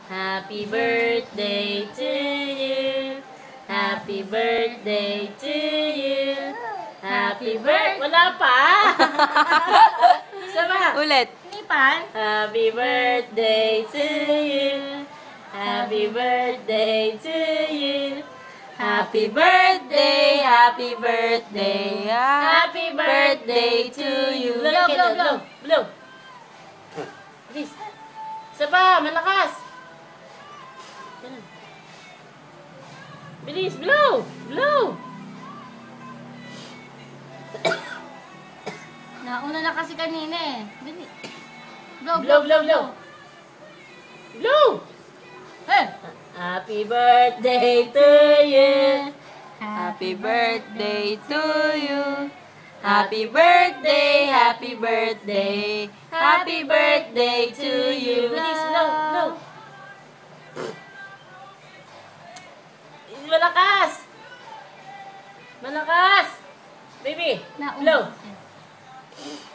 Happy birthday to you. Happy birthday to you. Happy birthday. Wala pa. Sama. Ulit. Nipan. Happy birthday to you. Happy birthday to you. Happy birthday, happy birthday, happy birthday to you. Blow, blow, blow, blow. Bilis. Isa pa, malakas. Bilis, blow, blow. Nauna na kasi kanina eh. Bilis. Blow, Blow, blow, blow. Blow. Eh. Happy birthday to you. Happy birthday to you. Happy birthday, happy birthday. Happy birthday to you. Bilis, blow, blow. Malakas. Malakas. Baby, Nauna blow. kasi.